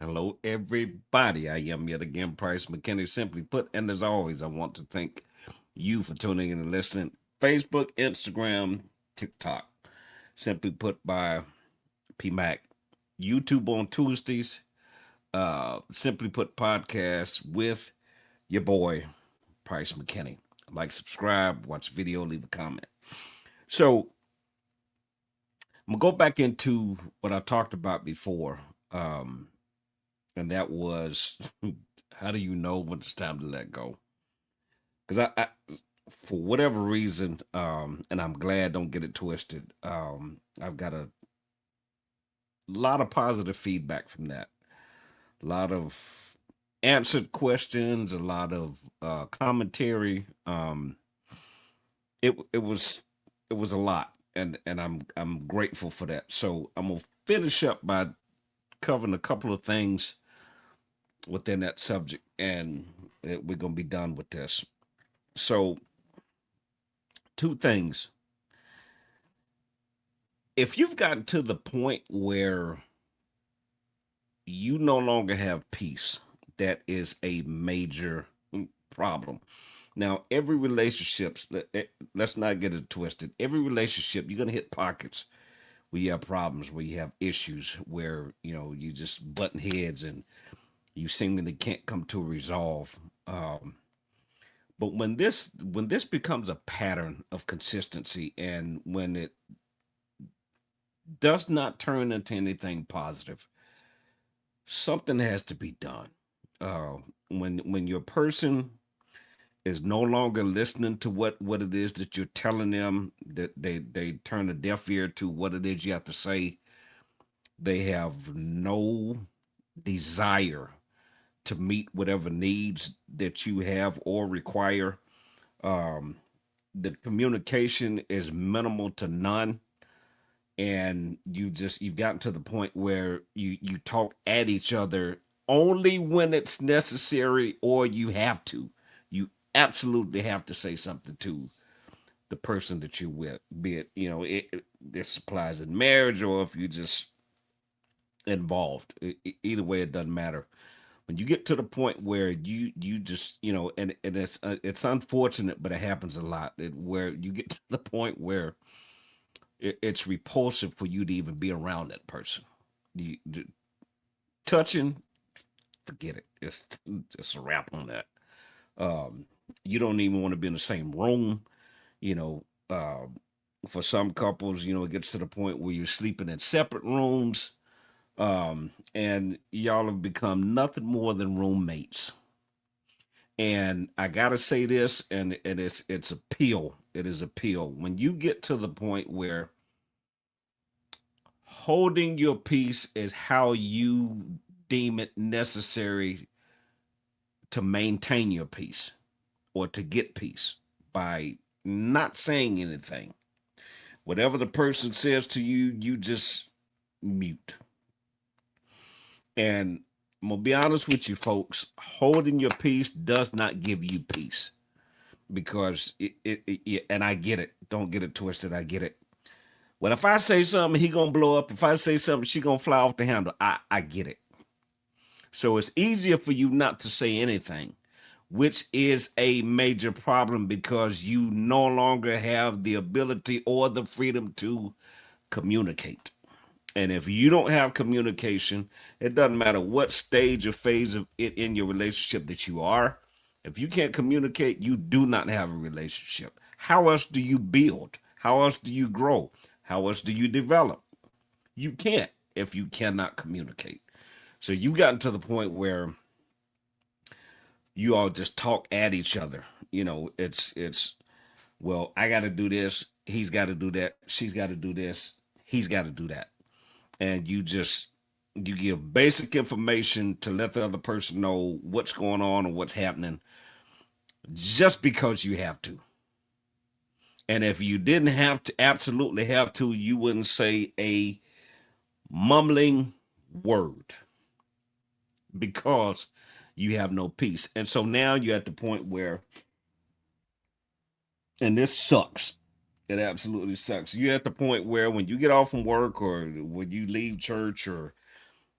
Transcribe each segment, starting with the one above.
Hello, everybody. I am yet again Price McKinney, simply put. And as always, I want to thank you for tuning in and listening. Facebook, Instagram, TikTok, simply put by PMAC. YouTube on Tuesdays, simply put podcast with your boy, Price McKinney. Like, subscribe, watch the video, leave a comment. So, I'm going to go back into what I talked about before. Um, and that was how do you know when it's time to let go? Because I, for whatever reason, and I'm glad, don't get it twisted. I've got a lot of positive feedback from that. A lot of answered questions, a lot of commentary. It was a lot, and I'm grateful for that. So I'm gonna finish up by covering a couple of things within that subject, and we're gonna be done with this. So, two things. If you've gotten to the point where you no longer have peace, that is a major problem. Now, every relationships, let's not get it twisted. Every relationship, you're gonna hit pockets where you have problems, where you have issues, where you just button heads and you seemingly can't come to a resolve. But when this becomes a pattern of consistency, and when it does not turn into anything positive, something has to be done. Uh, when your person is no longer listening to what it is that you're telling them, that they turn a deaf ear to what it is you have to say. They have no desire to meet whatever needs that you have or require. Um, the communication is minimal to none, and you've gotten to the point where you talk at each other only when it's necessary, or you have to. You absolutely have to say something to the person that you're with, be it this applies in marriage, or if you're just involved. Either way, it doesn't matter. When you get to the point where you just and it's unfortunate, but it happens a lot, where you get to the point where it's repulsive for you to even be around that person. The touching, forget it. It's just a wrap on that. Um, you don't even want to be in the same room. You know, uh, for some couples, it gets to the point where you're sleeping in separate rooms, and y'all have become nothing more than roommates. And I gotta say this, and it's a pill. It is a pill. When you get to the point where holding your peace is how you deem it necessary to maintain your peace, or to get peace, by not saying anything. Whatever the person says to you, you just mute. And I'm gonna be honest with you, folks. Holding your peace does not give you peace, because and I get it. Don't get it twisted. I get it. Well, if I say something, he gonna blow up. If I say something, she gonna fly off the handle. I get it. So it's easier for you not to say anything, which is a major problem, because you no longer have the ability or the freedom to communicate. And if you don't have communication, it doesn't matter what stage or phase of it in your relationship that you are. If you can't communicate, you do not have a relationship. How else do you build? How else do you grow? How else do you develop? You can't if you cannot communicate. So you've gotten to the point where you all just talk at each other. It's well, I got to do this, he's got to do that, she's got to do this, he's got to do that, and you give basic information to let the other person know what's going on or what's happening, just because you have to. And if you didn't have to, absolutely have to, you wouldn't say a mumbling word, because you have no peace. And so now you're at the point where, and this sucks. It absolutely sucks. You're at the point where when you get off from work, or when you leave church, or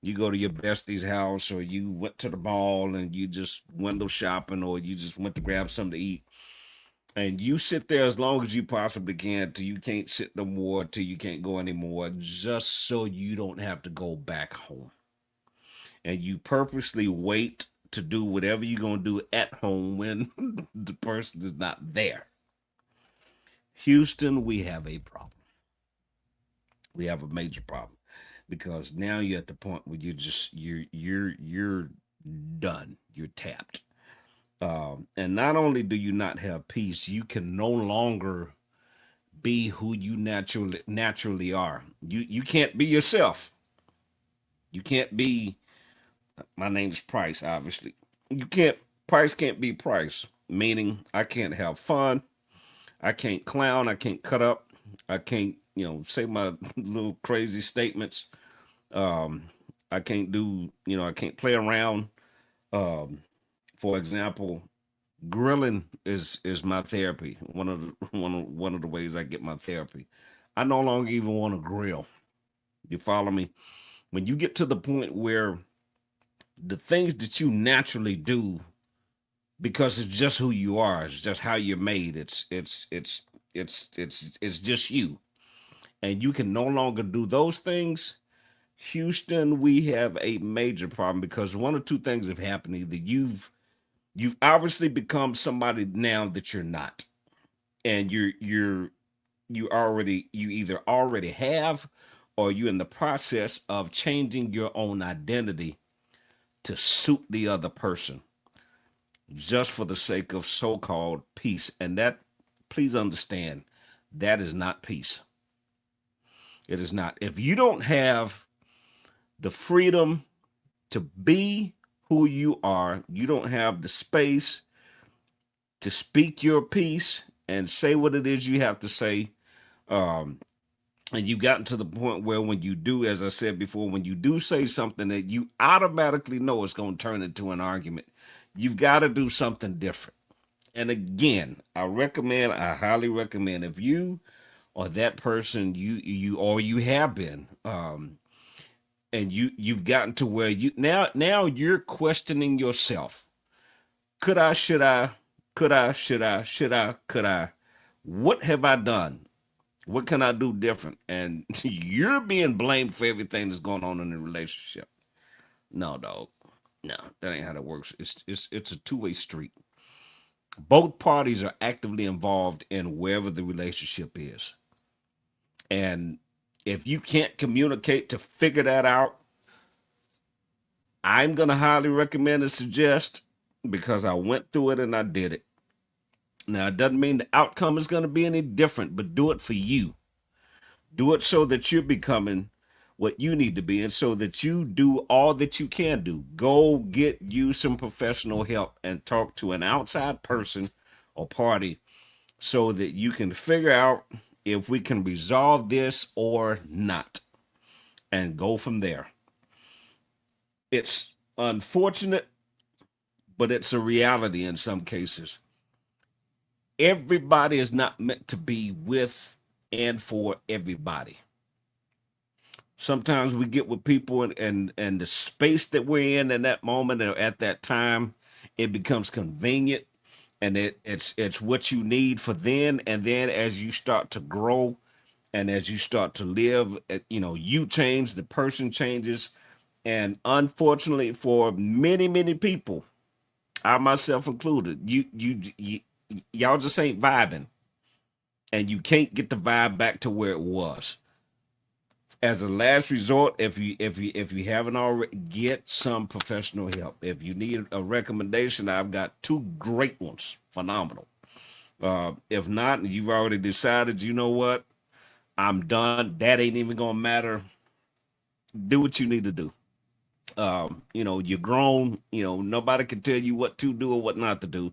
You go to your bestie's house, or you went to the mall and you just window shopping, or you just went to grab something to eat, and you sit there as long as you possibly can till you can't sit no more, till you can't go anymore, just so you don't have to go back home. And you purposely wait to do whatever you're going to do at home when the person is not there. Houston, we have a problem. We have a major problem because now you're at the point where you're done. You're tapped. And not only do you not have peace, you can no longer be who you naturally are. You can't be yourself. You can't be. My name's Price, obviously. You can't. Price can't be Price. Meaning, I can't have fun. I can't clown. I can't cut up. I can't, say my little crazy statements. Um, I can't do, I can't play around. Um, for example, grilling is my therapy. One of the ways I get my therapy. I no longer even want to grill. You follow me? When you get to the point where the things that you naturally do, because it's just who you are, it's just how you're made. It's just you, and you can no longer do those things. Houston, we have a major problem because one or two things have happened. Either you've obviously become somebody now that you're not, and you either already have, or you're in the process of changing your own identity to suit the other person, just for the sake of so-called peace. And that, please understand, that is not peace. It is not. If you don't have the freedom to be who you are, you don't have the space to speak your piece and say what it is you have to say. Um, and you've gotten to the point where when you do, as I said before, when you do say something that you automatically know it's going to turn into an argument, you've got to do something different. And again, I highly recommend, if you or that person, you have been, and you've gotten to where now you're questioning yourself. Could I, should I, could I, what have I done? What can I do different? And you're being blamed for everything that's going on in the relationship. No, dog. No, that ain't how that works. It's a two-way street. Both parties are actively involved in wherever the relationship is. And if you can't communicate to figure that out, I'm going to highly recommend and suggest, because I went through it and I did it. Now, it doesn't mean the outcome is going to be any different, but do it for you. Do it so that you're becoming what you need to be, and so that you do all that you can do. Go get you some professional help and talk to an outside person or party so that you can figure out if we can resolve this or not, and go from there. It's unfortunate, but it's a reality in some cases. Everybody is not meant to be with and for everybody. Sometimes we get with people, and the space that we're in that moment or at that time, it becomes convenient, and it's what you need for then. And then as you start to grow and as you start to live, you change, the person changes. And unfortunately for many people, I myself included, y'all just ain't vibing, and you can't get the vibe back to where it was. As a last resort, if you haven't already, get some professional help. If you need a recommendation, I've got two great ones, phenomenal. If not, you've already decided, you know what, I'm done. That ain't even gonna matter. Do what you need to do. You're grown. Nobody can tell you what to do or what not to do.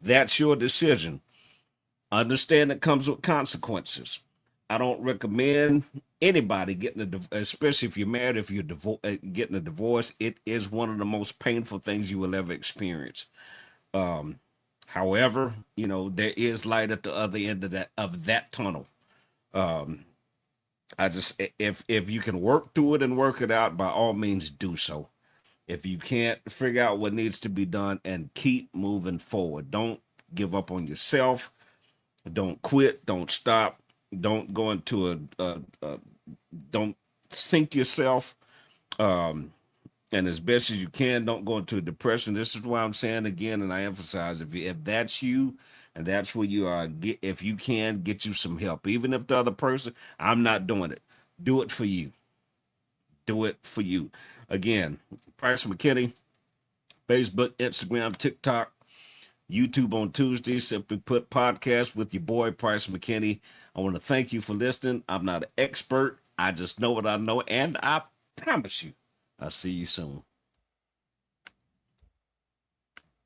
That's your decision. Understand it comes with consequences. I don't recommend anybody getting especially if you're married, if you're getting a divorce. It is one of the most painful things you will ever experience. Um, However, there is light at the other end of that tunnel. Um, I just if you can work through it and work it out, by all means do so. If you can't figure out what needs to be done, and keep moving forward. Don't give up on yourself. Don't quit. Don't stop. Don't go into a don't sink yourself. Um, and as best as you can, don't go into a depression. This is why I'm saying again, and I emphasize, if that's you and that's where you are, if you can, get you some help. Even if the other person, I'm not doing it. Do it for you. Do it for you. Again, Price McKinney, Facebook, Instagram, TikTok, YouTube on Tuesday. Simply Put podcast with your boy Price McKinney. I want to thank you for listening. I'm not an expert. I just know what I know, and I promise you, I'll see you soon.